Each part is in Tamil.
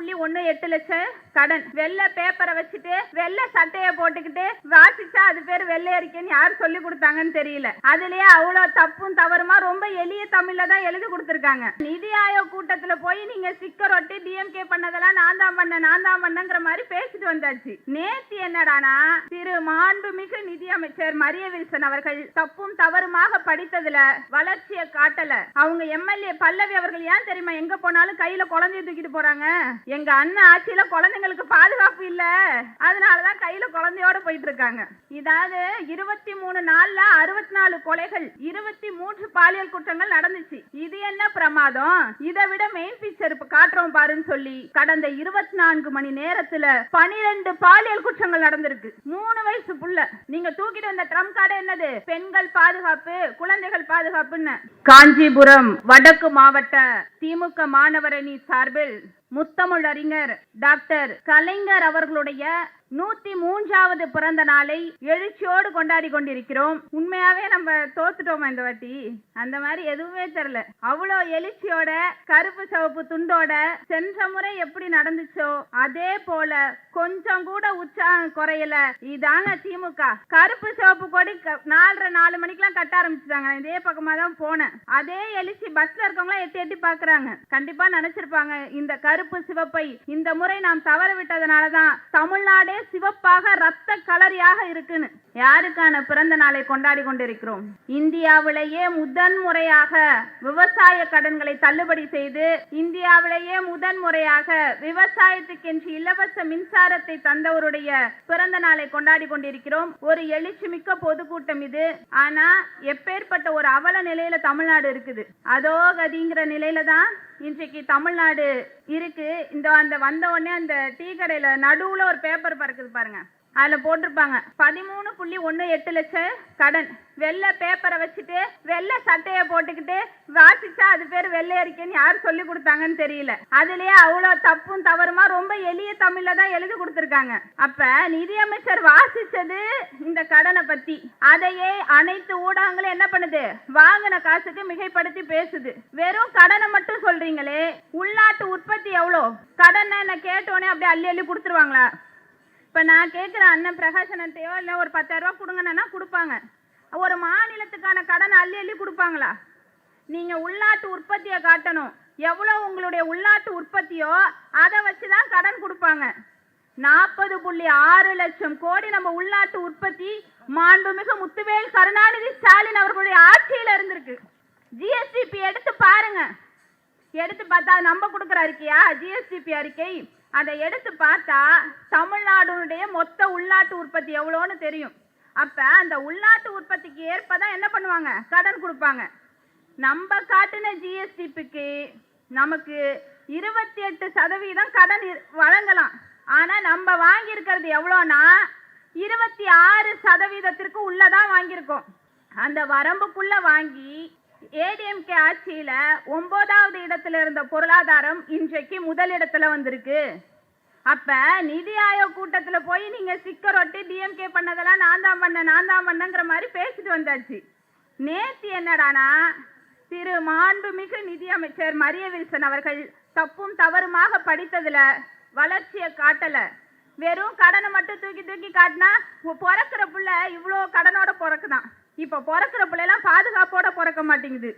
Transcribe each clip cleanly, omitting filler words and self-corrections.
13.18 லட்சம் கடன். வெள்ளை பேப்பரை வச்சுட்டு வெள்ளை சட்டையை போட்டுக்கிட்டு வாசிச்சா அது பேர் வெள்ளை அறிக்கைன்னு யார் சொல்லி கொடுத்தாங்கன்னு தெரியல. அதுலயே அவ்வளவு தப்பும் தவறுமா ரொம்ப எளிய தமிழ்ல தான் எழுதி கொடுத்திருக்காங்க. நிதி ஆயோக் கூட்டத்துல போய் நீங்க ஸ்டிக்கர் ஒட்டி டிஎம்கே பண்ணதெல்லாம் நான் தான் பண்ணங்கிற மாதிரி பேசிட்டு வந்தாச்சு. நேத்து என்னடானா திரு மாண்புமிகு நிதி அமைச்சர் மரிய வில்சன் அவர்கள் தப்பும் தவறுமாக படித்ததுல வளர்ச்சியை காட்டல. அவங்க எம்எல்ஏ பல்லவி அவர்கள் ஏன் தெரியுமா எங்க போனாலும் கையில குழந்தைய தூக்கிட்டு போறாங்க. எங்க அண்ணன் ஆட்சியில குழந்தைங்களுக்கு பாதுகாப்பு இல்ல, அதனாலதான் கையில குழந்தையோட போயிட்டு இருக்காங்க. இதாவது 23 நாள்ல 64 கொலைகள், 23 பாலியல் குற்றங்கள் நடந்துச்சு. இது என்ன பிரமாதம்? இதை விட மெயின் பிக்சர் இப்ப காட்டுறோம் பாருன்னு சொல்லி கடந்த 24 மணி நேரத்துல 12 பாலியல் குற்றங்கள் நடந்திருக்கு. 3 வயசு புள்ள. நீங்க தூக்கிட்டு வந்த ட்ரம் கார்டு என்னது? பெண்கள் பாதுகாப்பு, குழந்தைகள் பாதுகாப்புன்னு. காஞ்சிபுரம் வடக்கு மாவட்ட திமுக மாணவர் அணி சார்பில் முத்தமிழ் அறிஞர் டாக்டர் கலைஞர் அவர்களுடைய 103வது பிறந்த நாளை எழுச்சியோடு கொண்டாடி கொண்டிருக்கிறோம். உண்மையாவே நம்ம தோத்துட்டோமா இந்த வாட்டி? அந்த மாதிரி எதுவுமே தெரியல. அவ்வளோ எழுச்சியோட கருப்பு சிவப்பு துண்டோட சென்ற முறை எப்படி நடந்துச்சோ அதே போல கொஞ்சம் கூட உற்சாகம் குறையல. இதாங்க திமுக. கருப்பு சிவப்பு கொடி 4 மணிக்கெல்லாம் கட்ட ஆரம்பிச்சுட்டாங்க. இதே பக்கமா தான் போனேன். அதே எழுச்சி பஸ்ல இருக்கவங்களாம் எட்டி எட்டி பாக்குறாங்க. கண்டிப்பா நினைச்சிருப்பாங்க இந்த கருப்பு சிவப்பை இந்த முறை நாம் தவற விட்டதனாலதான் தமிழ்நாடே சிவப்பாக ரத்த கலரியாக இருக்குன்னு. யாருக்கான பிறந்த நாளை கொண்டாடி கொண்டிருக்கிறோம்? இந்தியாவிலேயே முதன் முறையாக விவசாய கடன்களை தள்ளுபடி செய்து இந்தியாவிலேயே முதன் முறையாக விவசாயத்துக்கென்று இலவச மின்சாரத்தை தந்தவருடைய பிறந்த நாளை கொண்டாடி கொண்டிருக்கிறோம். ஒரு எழுச்சி மிக்க பொதுக்கூட்டம் இது. ஆனா எப்பேற்பட்ட ஒரு அவல நிலையில தமிழ்நாடு இருக்குது. அதோ கதிங்கிற நிலையில தான் இன்றைக்கு தமிழ்நாடு இருக்கு. அந்த வந்த உடனே அந்த டீ கடையில நடுவுல ஒரு பேப்பர் பறக்குது பாருங்க. அதுல போட்டிருப்பாங்க 13.18 லட்சம் கடன். வெள்ளை பேப்பரை வச்சுட்டு வெள்ளை சட்டையை போட்டுக்கிட்டு வாசிச்சா அது பேர் வெள்ளை அறிக்கைன்னு யார் சொல்லி கொடுத்தாங்கன்னு தெரியல. அதுலயே அவ்வளவு தப்பும் தவறுமா ரொம்ப எளிய தமிழ்ல தான் எழுதி கொடுத்திருக்காங்க. அப்ப நிதியமைச்சர் வாசிச்சது இந்த கடனை பத்தி. அதையே அனைத்து ஊடகங்களும் என்ன பண்ணுது? வாங்கின காசுக்கு மிகைப்படுத்தி பேசுது. வெறும் கடனை மட்டும் சொல்றீங்களே, உள்நாட்டு உற்பத்தி எவ்வளோ? கடன் என்ன கேட்டோன்னே அப்படியே அள்ளி அள்ளி கொடுத்துருவாங்களா? இப்ப நான் கேட்கிற அண்ணன் பிரகாசனத்தையோ இல்ல ஒரு 10,000 ரூபாய் கொடுங்கன்னா கொடுப்பாங்க. ஒரு மாநிலத்துக்கான கடன் அள்ளி அள்ளி கொடுப்பாங்களா? நீங்க உள்நாட்டு உற்பத்தியை காட்டணும். எவ்வளவு உங்களுடைய உள்நாட்டு உற்பத்தியோ அதை வச்சுதான் கடன் கொடுப்பாங்க. 40.6 லட்சம் கோடி நம்ம உள்நாட்டு உற்பத்தி மாண்புமிகு முத்துவேல் கருணாநிதி ஸ்டாலின் அவர்களுடைய ஆட்சியில இருந்திருக்கு. ஜிஎஸ்டிபி எடுத்து பாருங்க. எடுத்து பார்த்தா நம்ம கொடுக்குற அறிக்கையா ஜிஎஸ்டிபி அறிக்கை? அதை எடுத்து பார்த்தா தமிழ்நாடுடைய மொத்த உள்நாட்டு உற்பத்தி எவ்வளோன்னு தெரியும். அப்ப அந்த உள்நாட்டு உற்பத்திக்கு ஏற்பதான் என்ன பண்ணுவாங்க? கடன் கொடுப்பாங்க. நம்ம காட்டின ஜிஎஸ்டிபிக்கு நமக்கு 28% கடன் வழங்கலாம். ஆனா நம்ம வாங்கி இருக்கிறது எவ்வளோனா 26% உள்ளதான் வாங்கியிருக்கோம். அந்த வரம்புக்குள்ள வாங்கி ஏடிஎம்கே ஆட்சியில 9வது இடத்துல இருந்த பொருளாதாரம் இன்றைக்கு முதலிடத்துல வந்திருக்கு. அப்ப நிதி ஆயோக் கூட்டத்துல போய் நீங்க ஸ்டிக்கர் ஒட்டி டிஎம்கே பண்ணதெல்லாம் நான் தான் பண்ணங்கிற மாதிரி பேசிட்டு வந்தாச்சு. நேத்து என்னடானா திரு மாண்புமிகு நிதி அமைச்சர் மரிய வில்சன் அவர்கள் தப்பும் தவறுமாக படித்ததுல வளர்ச்சியை காட்டல. வெறும் கடனை மட்டும் தூக்கி தூக்கி காட்டினா பிறக்கிற புள்ள இவ்வளோ கடனோட பிறக்குதான். இப்ப பிறக்கிற பிள்ளைலாம் பாதுகாப்போட பிறக்க மாட்டேங்குது.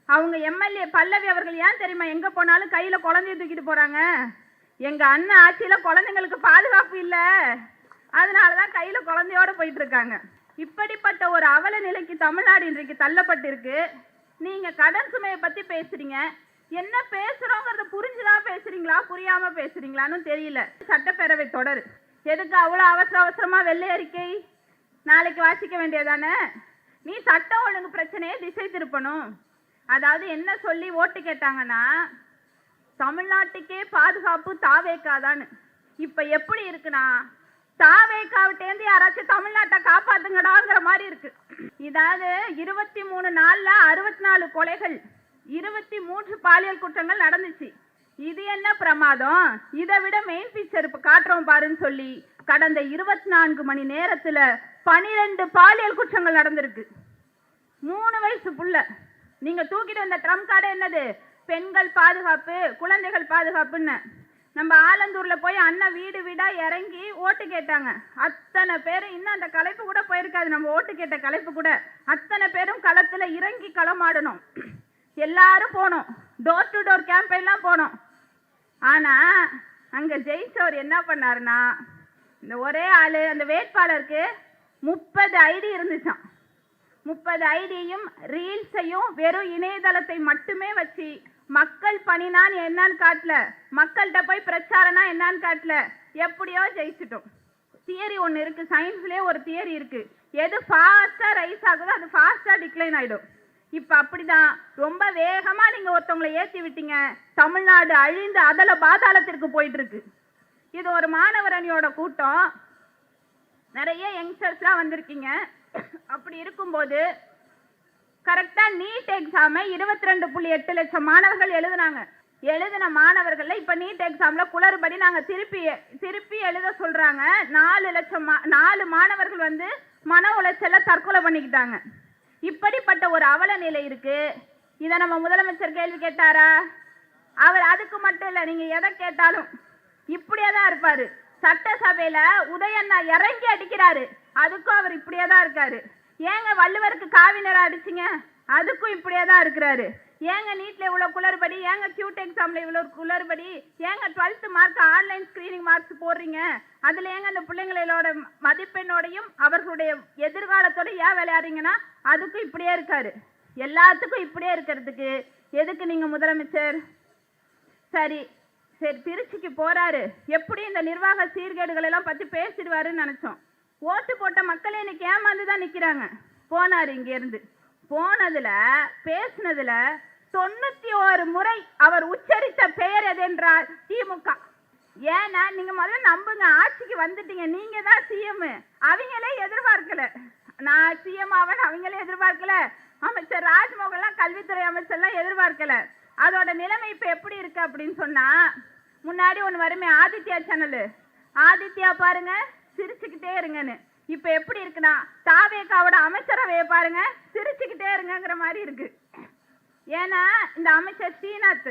அவங்க எம்எல்ஏ பல்லவி அவர்கள் ஏன் தெரியுமா எங்க போனாலும் கையில குழந்தைய தூக்கிட்டு போறாங்க. எங்க அண்ணன் ஆட்சியில குழந்தைங்களுக்கு பாதுகாப்பு இல்ல, அதனாலதான் கையில குழந்தையோட போயிட்டு இருக்காங்க. இப்படிப்பட்ட ஒரு அவல நிலைக்கு தமிழ்நாடு இன்றைக்கு தள்ளப்பட்டிருக்கு. நீங்க கடன் சுமையை பத்தி பேசுறீங்க. என்ன பேசுறோங்கிறத புரிஞ்சுதான் பேசுறீங்களா புரியாம பேசுறீங்களான்னு தெரியல. சட்டப்பேரவை தொடர் எதுக்கு அவ்வளவு அவசரமா வெள்ளை அறிக்கை? நாளைக்கு வாசிக்க வேண்டியதானே? நீ சட்டம் ஒழுங்கு பிரச்சனையை திசை திருப்பணும். அதாவது என்ன சொல்லி ஓட்டு கேட்டாங்கன்னா தமிழ்நாட்டுக்கே பாதுகாப்பு தாவேக்காதான்னு. இப்ப எப்படி இருக்குன்னா தாவேக்காவிட்டேந்து யாராச்சும் தமிழ்நாட்டை காப்பாத்துங்கடாங்கிற மாதிரி இருக்கு. இதாவது 23 நாள்ல 64 கொலைகள், 23 பாலியல் குற்றங்கள் நடந்துச்சு. இது என்ன பிரமாதம்? இதை விட மெயின் பிக்சர் இப்ப காட்டுறோம் பாருன்னு சொல்லி கடந்த 24 மணி நேரத்துல 12 பாலியல் குற்றங்கள் நடந்திருக்கு. 3 வயசு புள்ள. நீங்க தூக்கிட்டு வந்த ட்ரம் கார்டு என்னது? பெண்கள் பாதுகாப்பு, குழந்தைகள் பாதுகாப்புன்னு. நம்ம ஆலந்தூர்ல போய் அண்ணன் வீடு வீடா இறங்கி ஓட்டு கேட்டாங்க. அத்தனை பேரும், இன்னும் அந்த கலைப்பு கூட போயிருக்காது, நம்ம ஓட்டு கேட்ட கலைப்பு கூட. அத்தனை பேரும் களத்துல இறங்கி களமாடணும், எல்லாரும் போனோம், டோர் டு டோர் கேம்பெயின்லாம் போனோம். ஆனா அங்க ஜெயிச்சவர் என்ன பண்ணாருன்னா, இந்த ஒரே ஆளு அந்த வேட்பாளருக்கு 30 ஐடி இருந்துச்சான். 30 ஐடியும் ரீல்ஸையும் வெறும் இணையதளத்தை மட்டுமே வச்சு மக்கள் பணினான் என்னன்னு காட்டல, மக்கள்கிட்ட போய் பிரச்சாரம்னா என்னன்னு காட்டல, எப்படியோ ஜெயிச்சிட்டோம். தியரி ஒன்று இருக்கு, சயின்ஸ்லேயே ஒரு தியரி இருக்கு, எது ஃபாஸ்டா ரைஸ் ஆகுதோ அது ஃபாஸ்டா டிக்ளைன் ஆயிடும். இப்ப அப்படிதான் ரொம்ப வேகமா நீங்க ஒருத்தவங்களை ஏற்றி விட்டீங்க, தமிழ்நாடு அழிந்து அதல பாதாளத்திற்கு போயிட்டு இருக்கு. இது ஒரு மாணவர் அணியோட கூட்டம், நிறைய யங்ஸ்டர்ஸ்லாம் வந்திருக்கீங்க. அப்படி இருக்கும்போது கரெக்டா நீட் எக்ஸாமை 22.8 லட்சம் மாணவர்கள் எழுதின மாணவர்கள் இப்ப நீட் எக்ஸாம்ல குளறுபடி நாங்க திருப்பி எழுத சொல்றாங்க. 4 மாணவர்கள் வந்து மன உளைச்சல்ல தற்கொலை பண்ணிக்கிட்டாங்க. இப்படிப்பட்ட ஒரு அவல நிலை இருக்கு. இதை நம்ம முதலமைச்சர் கேள்வி கேட்டாரா? அவர் அதுக்கு மட்டும் இல்ல, நீங்க எதை கேட்டாலும் இப்படியே தான் இருப்பாரு. சட்டசபையில உதயண்ணா இறங்கி அடிக்கிறாரு, அதுக்கும் அவர் இப்படியே தான் இருக்காரு. ஏங்க வள்ளுவருக்கு காவி நிறம் அடிச்சிங்க, அதுக்கும் இப்படியே தான் இருக்கிறாரு. ஏங்க நீட்ல இவ்வளவு குளறுபடி, ஏங்க கியூட் எக்ஸாம்ல இவ்வளவு குளறுபடி, ஏங்க 12th mark online screening marks போடுறீங்க, அதுல ஏங்க அந்த பிள்ளைங்களோட மதிப்பெண்ணோடையும் அவர்களுடைய எதிர்காலத்தோட ஏன் விளையாடுறீங்கன்னா, அதுக்கும் இப்படியே இருக்காரு. எல்லாத்துக்கும் இப்படியே இருக்கிறதுக்கு எதுக்கு நீங்க முதலமைச்சர்? சரி திருச்சிக்கு போறாரு, எப்படி இந்த நிர்வாக சீர்கேடுகள் எல்லாம் பத்தி பேசிடுவாருன்னு நினைச்சோம். ஓட்டு போட்ட மக்களே இன்னைக்கு ஏமாந்துதான் நிக்கிறாங்க. போனாரு, இங்க இருந்து போனதுல பேசினதுல 91 முறை அவர் உச்சரித்த பெயர் எதென்றால் திமுக. ஏன்னா நீங்க முதல்ல நம்புங்க, ஆட்சிக்கு வந்துட்டீங்க, நீங்க தான் சிஎம். அவங்களே எதிர்பார்க்கல, நான் சிஎம் ஆவன் அவங்களே எதிர்பார்க்கல. அமைச்சர் ராஜ்மோகன்லாம் கல்வித்துறை அமைச்சர்லாம் எதிர்பார்க்கல. அதோட நிலைமை இப்ப எப்படி இருக்கு அப்படின்னு சொன்னா, முன்னாடி ஒண்ணு வருமே ஆதித்யா சேனல், ஆதித்யா பாருங்க சிரிச்சுக்கிட்டே இருங்கன்னு. இப்ப எப்படி இருக்குன்னா, தாவேகாவோட அமைச்சரவையை பாருங்க சிரிச்சுக்கிட்டே இருங்கிற மாதிரி இருக்கு. ஏன்னா இந்த அமைச்சர் ஸ்ரீநாத்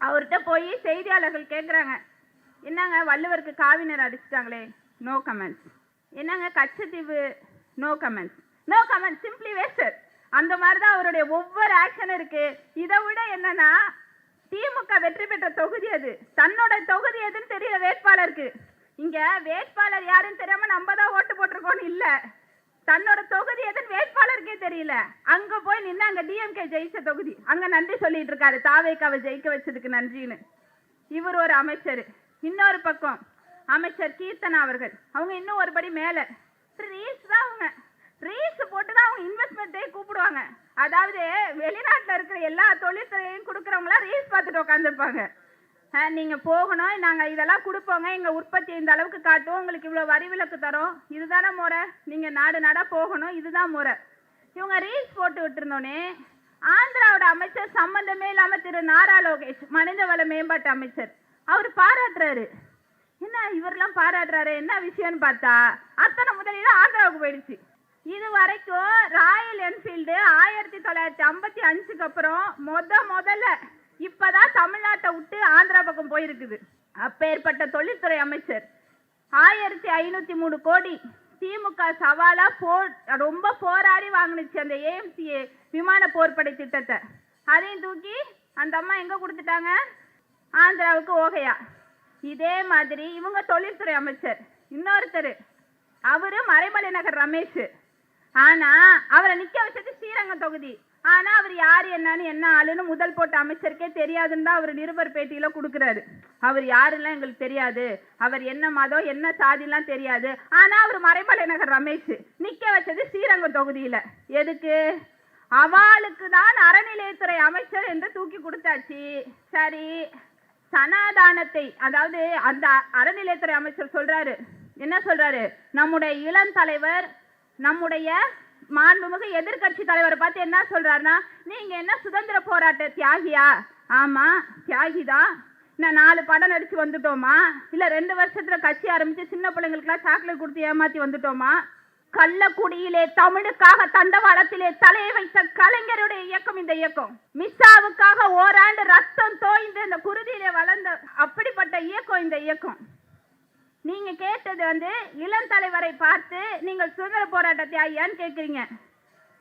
அவர்கிட்ட போய் செய்தியாளர்கள் கேட்குறாங்க, என்னங்க வள்ளுவருக்கு காவினர் அடிச்சுட்டாங்களே, நோ கமெண்ட்ஸ். என்னங்க Katchatheevu, no comments, no comments, simply wasted. அந்த மாதிரி தான் அவருடைய ஒவ்வொரு ஆக்ஷன் இருக்கு. இதை விட என்னன்னா, திமுக வெற்றி பெற்ற தொகுதி அது, தன்னோட தொகுதி எதுன்னு தெரியல வேட்பாளருக்கு. இங்க வேட்பாளர் யாருன்னு தெரியாம நம்ம தான் ஓட்டு போட்டிருக்கோம்னு இல்ல, தன்னோட தொகுதி எதுன்னு வேட்பாளருக்கே தெரியல. அங்க போய் நின்று அங்க டிஎம்கே ஜெயிச்ச தொகுதி, அங்க நன்றி சொல்லிட்டு இருக்காரு, தாவேக்காவை ஜெயிக்க வச்சதுக்கு நன்றின்னு. இவர் ஒரு அமைச்சர். இன்னொரு பக்கம் அமைச்சர் கீர்த்தனா அவர்கள், அவங்க இன்னும் ஒரு படி மேல, ரீல்ஸ் தான், அவங்க ரீல்ஸ் போட்டு தான் அவங்க இன்வெஸ்ட்மெண்ட்டே கூப்பிடுவாங்க. அதாவது வெளிநாட்டில் இருக்கிற எல்லா தொழில்துறையும் கொடுக்குறவங்களாம் ரீல்ஸ் பார்த்துட்டு உட்காந்துருப்பாங்க. நீங்க போகணும், நாங்க இதெல்லாம் கொடுப்போங்க, எங்க உற்பத்தி இந்த அளவுக்கு காட்டுவோம், உங்களுக்கு இவ்வளவு வரி விலக்கு தரோம், இதுதானே முறை, நீங்க நாடா போகணும், இதுதான் முறை. இவங்க ரீல்ஸ் போட்டு விட்டுருந்தோன்னே ஆந்திராவோட அமைச்சர் சம்பந்தமே இல்லாம திரு நாரா லோகேஷ், மனிதவள மேம்பாட்டு அமைச்சர், அவர் பாராட்டுறாரு. என்ன இவரெல்லாம் பாராட்டுறாரு, என்ன விஷயம்னு பார்த்தா அத்தனை முதலீடு ஆந்திராவுக்கு போயிடுச்சு. இது வரைக்கும் ராயல் என்ஃபீல்டு 1955க்கு அப்புறம் முதல்ல இப்பதான் தமிழ்நாட்டை விட்டு ஆந்திரா பக்கம் போயிருக்குது. அப்பேற்பட்ட தொழில்துறை அமைச்சர் 1503 கோடி திமுக சவாலா ரொம்ப போராடி வாங்கினுச்சு அந்த ஏஎம்சிஏ விமான போர்ப்படை திட்டத்தை. அதையும் தூக்கி அந்த அம்மா எங்க கொடுத்துட்டாங்க, ஆந்திராவுக்கு ஓகையா. இதே மாதிரி இவங்க தொழில்துறை அமைச்சர் இன்னொருத்தர், அவரு மறைமலை நகர் ரமேஷ். ஆனா அவரை நிக்க வச்சது ஸ்ரீரங்கம் தொகுதி. ஆனா அவர் யாரு என்னன்னு என்ன ஆளுன்னு முதல் போட்ட அமைச்சருக்கே தெரியாதுன்னு தான் அவர் நிருபர் பேட்டியில கொடுக்குறாரு. அவர் யாருலாம் எங்களுக்கு தெரியாது, அவர் என்ன மதம் என்ன சாதிலாம் தெரியாது, ஆனா அவர் மறைமலை நகர் ரமேஷ் நிக்க வச்சது ஸ்ரீரங்கம் தொகுதியில. எதுக்கு? அவளுக்கு தான் அறநிலையத்துறை அமைச்சர் என்று தூக்கி கொடுத்தாச்சு. சரி, சனாதானத்தை, அதாவது அந்த அறநிலையத்துறை அமைச்சர் சொல்றாரு, என்ன சொல்றாரு, நம்முடைய இளம் தலைவர், நம்முடைய மாண்புமிகு எதிர்கட்சி தலைவரை பார்த்து என்ன சொல்றாருன்னா, நீங்க என்ன சுதந்திர போராட்ட தியாகியா? ஆமா தியாகிதான். நான் 4 படம் நடிச்சு வந்துட்டோமா, இல்ல 2 வருஷத்துல கட்சி ஆரம்பிச்சு சின்ன பிள்ளைங்களுக்குலாம் சாக்லேட் கொடுத்து ஏமாத்தி வந்துட்டோமா? கள்ளக்குடியிலே தமிழுக்காக தண்டவாளத்திலே தலையை வைத்த கலைஞருடைய இயக்கம் இந்த இயக்கம். மிஸ்ஸாவுக்காக ஓராண்டு ரத்தம் தோய்ந்து இந்த குருதியிலே வளர்ந்த அப்படிப்பட்ட இயக்கம் இந்த இயக்கம். நீங்க கேட்டது இளம் தலைவரை பார்த்து நீங்கள் சுதந்திர போராட்ட தியாகியான்னு கேட்கிறீங்க.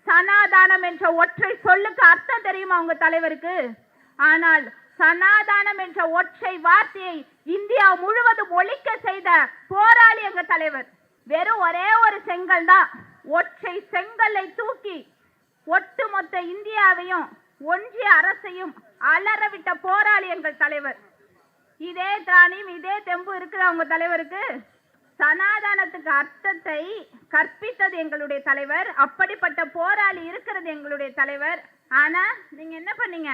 சனாதானம் என்ற ஒற்றை சொல்லுக்கு அர்த்தம் தெரியுமா உங்க தலைவருக்கு? ஆனால் சனாதானம் என்ற ஒற்றை வார்த்தையை இந்தியா முழுவதும் ஒழிக்க செய்த போராளி எங்க தலைவர். வெறும் ஒரே ஒரு செங்கல் தான், ஒற்றை செங்கலை தூக்கி ஒட்டுமொத்த இந்தியாவையும் ஒன்றிய அரசையும் அலறவிட்ட போராளி எங்கள் தலைவர். இதே திராணியும் இதே தெம்பு இருக்குது அவங்க தலைவருக்கு. சனாதானத்துக்கு அர்த்தத்தை கற்பித்தது எங்களுடைய தலைவர். அப்படிப்பட்ட போராளி இருக்கிறது எங்களுடைய தலைவர். ஆனா நீங்க என்ன பண்ணீங்க?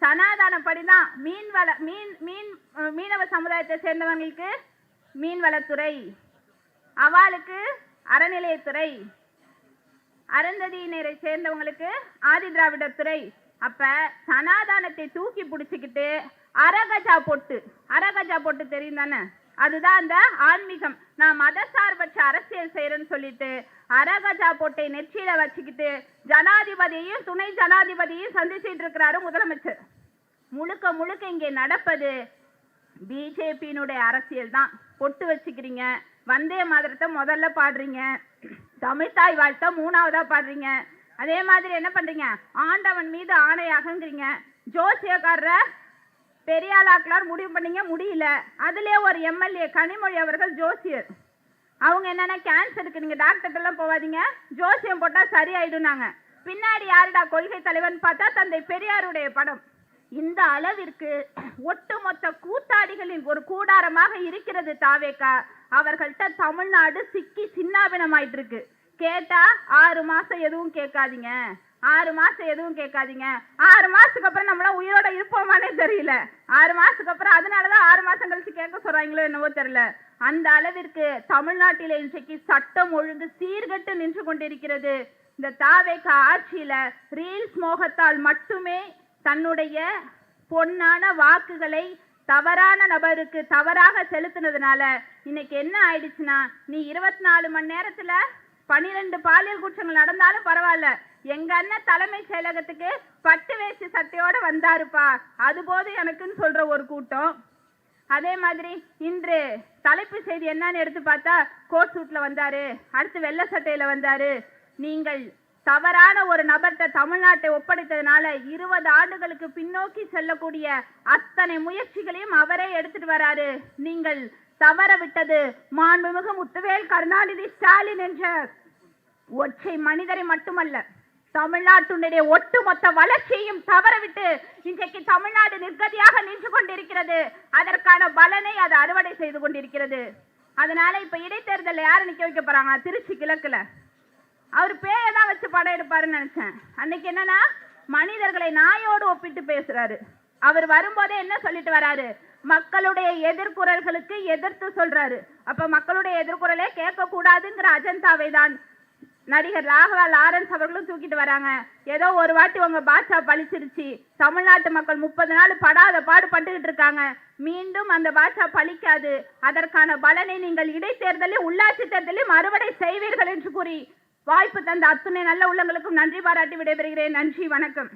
சனாதானப்படிதான் மீனவ சமுதாயத்தை சேர்ந்தவங்களுக்கு மீன்வளத்துறை, அவாளுக்கு அறநிலையத்துறை, அருந்ததியினரை சேர்ந்தவங்களுக்கு ஆதி திராவிடர் துறை. அப்ப சனாதானத்தை தூக்கி பிடிச்சுக்கிட்டு அரகஜா பொட்டு தெரியும் தானே? அதுதான் அந்த ஆன்மீகம். நான் மதசார்பற்ற அரசியல் செய்யறேன்னு சொல்லிட்டு அரகஜா பொட்டை நெற்றியில வச்சுக்கிட்டு ஜனாதிபதியையும் துணை ஜனாதிபதியையும் சந்திச்சுட்டு இருக்கிறாரு முதலமைச்சர். முழுக்க முழுக்க இங்கே நடப்பது பிஜேபியினுடைய அரசியல் தான். பொட்டு வச்சுக்கிறீங்க, வந்தே மாதரத்தை முதல்ல பாடுறீங்க, தமிழ்தாய் வாழ்த்த மூணாவதா பாடுறீங்க. அதே மாதிரி என்ன பண்றீங்க? ஆண்டவன் மீது ஆணையாகங்கிறீங்க. ஜோசியக்காரர பெரியாளாக்களார் முடிவு பண்ணீங்க, முடியல. அதுலயே ஒரு எம்எல்ஏ கனிமொழி அவர்கள் ஜோசியர். அவங்க என்னன்னா கேன்சருக்கு நீங்க டாக்டர் எல்லாம் போவாதீங்க, ஜோசியம் போட்டா சரியாயிடுனாங்க. பின்னாடி யாருடா கொள்கை தலைவன் பார்த்தா தந்தை பெரியாருடைய படம். இந்த அளவிற்கு ஒட்டுமொத்த கூத்தாடிகளின் ஒரு கூடாரமாக இருக்கிறது தாவேகா. அவர்கள்ட்ட தமிழ்நாடு சிக்கி சின்னாபினமாயிட்டு இருக்கு. கேட்டா 6 மாசம் எதுவும் கேட்காதீங்க, 6 மாசம் எதுவும் கேட்காதீங்க. 6 மாசத்துக்கு அப்புறம் நம்மள உயிரோட இருப்போமானே தெரியல. 6 மாசத்துக்கு அப்புறம் அதனாலதான் 6 மாசம் கழிச்சு கேட்க சொல்றாங்களோ என்னவோ தெரியல. அந்த அளவிற்கு தமிழ்நாட்டில இன்றைக்கு சட்டம் ஒழுங்கு சீர்கட்டு நின்று கொண்டிருக்கிறது. இந்த தாவேகா ஆட்சியில ரீல்ஸ் மோகத்தால் மட்டுமே தன்னுடைய பொன்னான வாக்குகளை தவறான நபருக்கு தவறாக செலுத்தினதுனால இன்னைக்கு என்ன ஆயிடுச்சுன்னா, நீ 24 மணி நேரத்துல 12 பாலியல் குற்றங்கள் நடந்தாலும் பரவாயில்ல, எங்க அண்ணன் தலைமை செயலகத்துக்கு பட்டு வேஷ்டி சட்டையோட வந்தாருப்பா, அது போது எனக்குன்னு சொல்ற ஒரு கூட்டம். அதே மாதிரி இன்று தலைப்பு செய்தி என்னன்னு எடுத்து பார்த்தா கோட் சூட்ல வந்தாரு, அடுத்து வெள்ளை சட்டையில வந்தாரு. நீங்கள் தவறான ஒரு நபர்கிட்ட தமிழ்நாட்டை ஒப்படைத்ததுனால 20 ஆண்டுகளுக்கு பின்னோக்கி செல்லக்கூடிய அத்தனை முயற்சிகளையும் அவரே எடுத்துட்டு வராரு. நீங்கள் தவற விட்டது மாண்புமிகு முத்துவேல் கருணாநிதி ஸ்டாலின் என்ற ஒற்றை மனிதரை மட்டுமல்ல, தமிழ்நாட்டுடைய ஒட்டுமொத்த வளர்ச்சியையும் தவறவிட்டு இன்றைக்கு தமிழ்நாடு நிர்கதியாக நின்று கொண்டிருக்கிறது. அதற்கான பலனை அது அறுவடை செய்து கொண்டிருக்கிறது. அதனால இப்ப இடைத்தேர்தல் யாரு நிக்க வைக்க போறாங்க? திருச்சி கிழக்குல அவர் பேயதான் வச்சு படம் எடுப்பாருன்னு நினைச்சேன். அன்னைக்கு என்னன்னா மனிதர்களை நாயோடு ஒப்பிட்டு பேசுறாரு. அவர் வரும்போதே என்ன சொல்லிட்டு வராரு? மக்களுடைய எதிர்குறல்களுக்கு எதிர்த்து சொல்றாரு. அப்ப மக்களுடைய எதிர்குறலே கேட்க கூடாதுங்கிற அஜந்தாவை தான் நடிகர் ராகவா லாரன்ஸ் அவர்களும் தூக்கிட்டு வராங்க. ஏதோ ஒரு வாட்டி உங்க பாட்சா பழிச்சிருச்சு, தமிழ்நாட்டு மக்கள் 30 நாள் படாத பாடு பட்டுக்கிட்டு இருக்காங்க, மீண்டும் அந்த பாட்சா பழிக்காது. அதற்கான பலனை நீங்கள் இடைத்தேர்தலில் உள்ளாட்சி தேர்தலில் அறுவடை செய்வீர்கள் என்று கூறி வாய்ப்பு தந்த அத்துணை நல்ல உள்ளங்களுக்கும் நன்றி பாராட்டி விடைபெறுகிறேன். நன்றி, வணக்கம்.